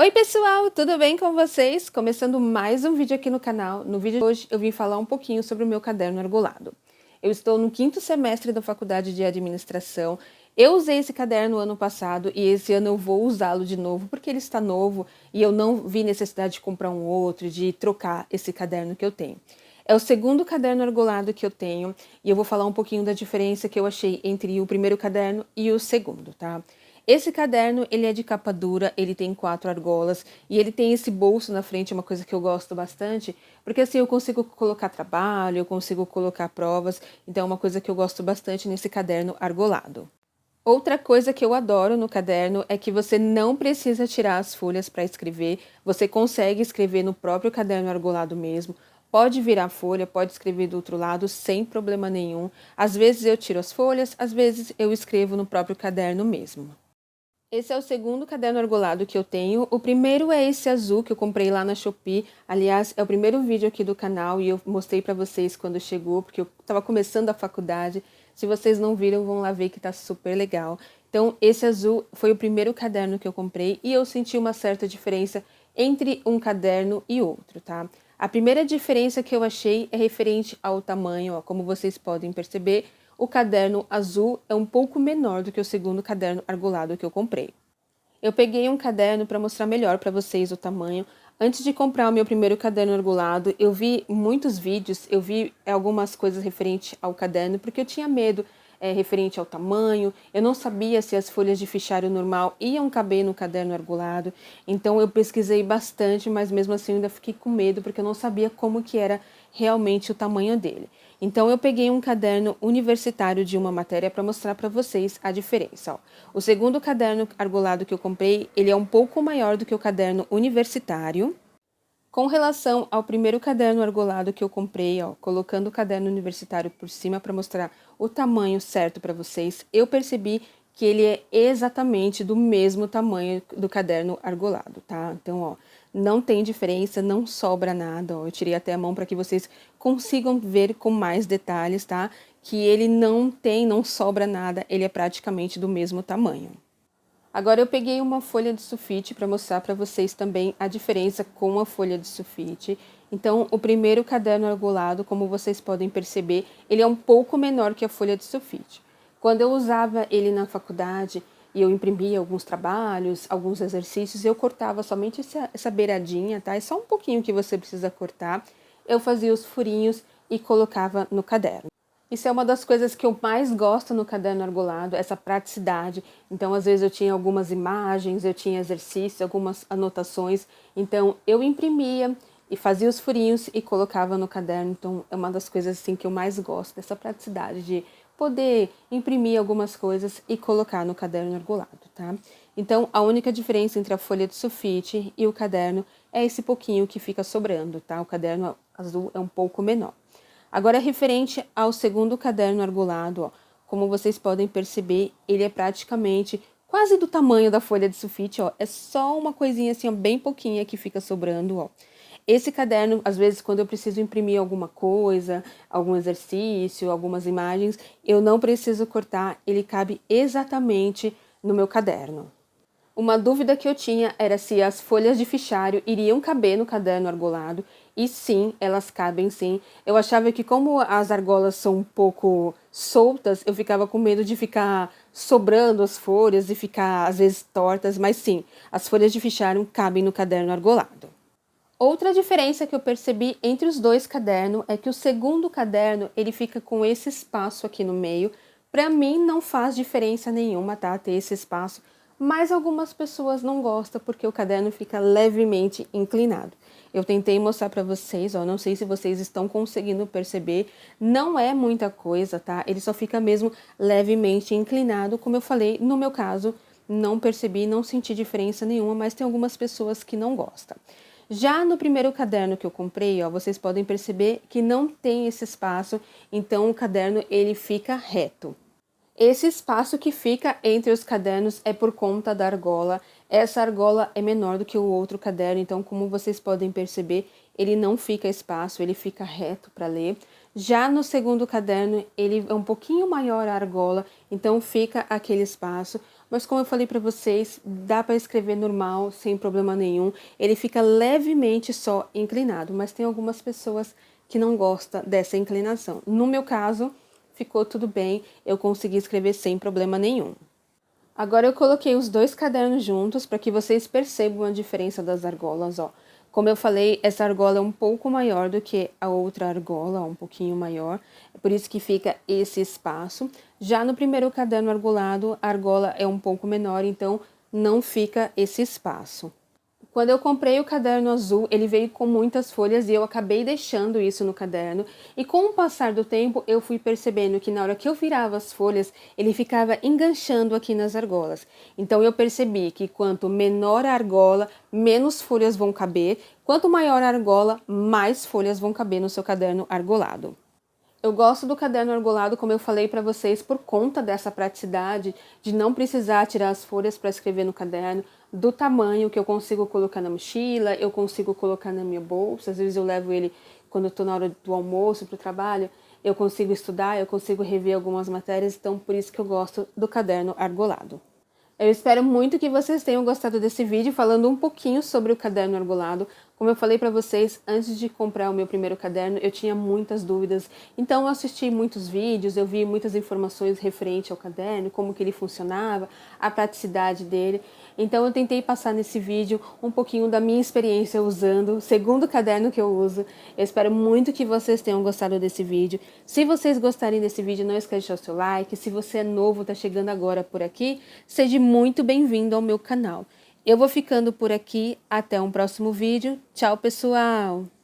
Oi pessoal, tudo bem com vocês? Começando mais um vídeo aqui no canal. No vídeo de hoje eu vim falar um pouquinho sobre o meu caderno argolado. Eu estou no 5º semestre da faculdade de administração. Eu usei esse caderno ano passado e esse ano eu vou usá-lo de novo porque ele está novo e eu não vi necessidade de comprar um outro, de trocar esse caderno que eu tenho. É o segundo caderno argolado que eu tenho e eu vou falar um pouquinho da diferença que eu achei entre o primeiro caderno e o segundo, tá? Esse caderno, ele é de capa dura, ele tem 4 argolas e ele tem esse bolso na frente, uma coisa que eu gosto bastante, porque assim eu consigo colocar trabalho, eu consigo colocar provas, então é uma coisa que eu gosto bastante nesse caderno argolado. Outra coisa que eu adoro no caderno é que você não precisa tirar as folhas para escrever, você consegue escrever no próprio caderno argolado mesmo, pode virar a folha, pode escrever do outro lado sem problema nenhum. Às vezes eu tiro as folhas, às vezes eu escrevo no próprio caderno mesmo. Esse é o segundo caderno argolado que eu tenho. O primeiro é esse azul que eu comprei lá na Shopee. Aliás, é o primeiro vídeo aqui do canal e eu mostrei para vocês quando chegou, porque eu estava começando a faculdade. Se vocês não viram, vão lá ver que tá super legal. Então, esse azul foi o primeiro caderno que eu comprei e eu senti uma certa diferença entre um caderno e outro, tá? A primeira diferença que eu achei é referente ao tamanho, ó, como vocês podem perceber. O caderno azul é um pouco menor do que o segundo caderno argolado que eu comprei. Eu peguei um caderno para mostrar melhor para vocês o tamanho. Antes de comprar o meu primeiro caderno argolado, eu vi muitos vídeos, eu vi algumas coisas referente ao caderno, porque eu tinha medo referente ao tamanho, eu não sabia se as folhas de fichário normal iam caber no caderno argolado, então eu pesquisei bastante, mas mesmo assim eu ainda fiquei com medo, porque eu não sabia como que era realmente o tamanho dele. Então eu peguei um caderno universitário de uma matéria para mostrar para vocês a diferença. Ó. O segundo caderno argolado que eu comprei, ele é um pouco maior do que o caderno universitário. Com relação ao primeiro caderno argolado que eu comprei, ó, colocando o caderno universitário por cima para mostrar o tamanho certo para vocês, eu percebi que ele é exatamente do mesmo tamanho do caderno argolado, tá? Então, ó, não tem diferença, não sobra nada, ó. Eu tirei até a mão para que vocês consigam ver com mais detalhes, tá? Que ele não sobra nada, ele é praticamente do mesmo tamanho. Agora eu peguei uma folha de sulfite para mostrar para vocês também a diferença com a folha de sulfite. Então, o primeiro caderno argolado, como vocês podem perceber, ele é um pouco menor que a folha de sulfite. Quando eu usava ele na faculdade e eu imprimia alguns trabalhos, alguns exercícios, eu cortava somente essa beiradinha, tá? É só um pouquinho que você precisa cortar. Eu fazia os furinhos e colocava no caderno. Isso é uma das coisas que eu mais gosto no caderno argolado, essa praticidade. Então, às vezes eu tinha algumas imagens, eu tinha exercícios, algumas anotações. Então, eu imprimia e fazia os furinhos e colocava no caderno. Então, é uma das coisas assim que eu mais gosto, dessa praticidade de poder imprimir algumas coisas e colocar no caderno argolado, tá? Então, a única diferença entre a folha de sulfite e o caderno é esse pouquinho que fica sobrando, tá? O caderno azul é um pouco menor. Agora, referente ao segundo caderno argolado, ó, como vocês podem perceber, ele é praticamente quase do tamanho da folha de sulfite, ó. É só uma coisinha assim, ó, bem pouquinha que fica sobrando, ó. Esse caderno, às vezes, quando eu preciso imprimir alguma coisa, algum exercício, algumas imagens, eu não preciso cortar, ele cabe exatamente no meu caderno. Uma dúvida que eu tinha era se as folhas de fichário iriam caber no caderno argolado, e sim, elas cabem sim. Eu achava que como as argolas são um pouco soltas, eu ficava com medo de ficar sobrando as folhas e ficar às vezes tortas, mas sim, as folhas de fichário cabem no caderno argolado. Outra diferença que eu percebi entre os dois cadernos é que o segundo caderno, ele fica com esse espaço aqui no meio. Para mim não faz diferença nenhuma, tá, ter esse espaço, mas algumas pessoas não gostam porque o caderno fica levemente inclinado. Eu tentei mostrar para vocês, ó, não sei se vocês estão conseguindo perceber, não é muita coisa, tá? Ele só fica mesmo levemente inclinado, como eu falei, no meu caso, não percebi, não senti diferença nenhuma, mas tem algumas pessoas que não gostam. Já no primeiro caderno que eu comprei, ó, vocês podem perceber que não tem esse espaço, então o caderno ele fica reto. Esse espaço que fica entre os cadernos é por conta da argola. Essa argola é menor do que o outro caderno, então como vocês podem perceber, ele não fica espaço, ele fica reto para ler. Já no segundo caderno, ele é um pouquinho maior a argola, então fica aquele espaço. mas como eu falei para vocês, dá para escrever normal, sem problema nenhum. Ele fica levemente só inclinado, mas tem algumas pessoas que não gostam dessa inclinação. No meu caso, ficou tudo bem, eu consegui escrever sem problema nenhum. Agora eu coloquei os dois cadernos juntos para que vocês percebam a diferença das argolas, ó. Como eu falei, essa argola é um pouco maior do que a outra argola, ó, um pouquinho maior. É por isso que fica esse espaço. Já no primeiro caderno argolado, a argola é um pouco menor, então não fica esse espaço. Quando eu comprei o caderno azul, ele veio com muitas folhas e eu acabei deixando isso no caderno. E com o passar do tempo, eu fui percebendo que na hora que eu virava as folhas, ele ficava enganchando aqui nas argolas. Então eu percebi que quanto menor a argola, menos folhas vão caber. Quanto maior a argola, mais folhas vão caber no seu caderno argolado. Eu gosto do caderno argolado, como eu falei para vocês, por conta dessa praticidade de não precisar tirar as folhas para escrever no caderno, do tamanho que eu consigo colocar na mochila, eu consigo colocar na minha bolsa, às vezes eu levo ele quando eu estou na hora do almoço para o trabalho, eu consigo estudar, eu consigo rever algumas matérias, então por isso que eu gosto do caderno argolado. Eu espero muito que vocês tenham gostado desse vídeo falando um pouquinho sobre o caderno argolado. Como eu falei para vocês, antes de comprar o meu primeiro caderno, eu tinha muitas dúvidas. Então eu assisti muitos vídeos, eu vi muitas informações referente ao caderno, como que ele funcionava, a praticidade dele. Então eu tentei passar nesse vídeo um pouquinho da minha experiência usando o segundo caderno que eu uso. Eu espero muito que vocês tenham gostado desse vídeo. Se vocês gostarem desse vídeo, não esqueça de deixar o seu like. Se você é novo, está chegando agora por aqui, seja muito bem-vindo ao meu canal. Eu vou ficando por aqui, até um próximo vídeo. Tchau, pessoal!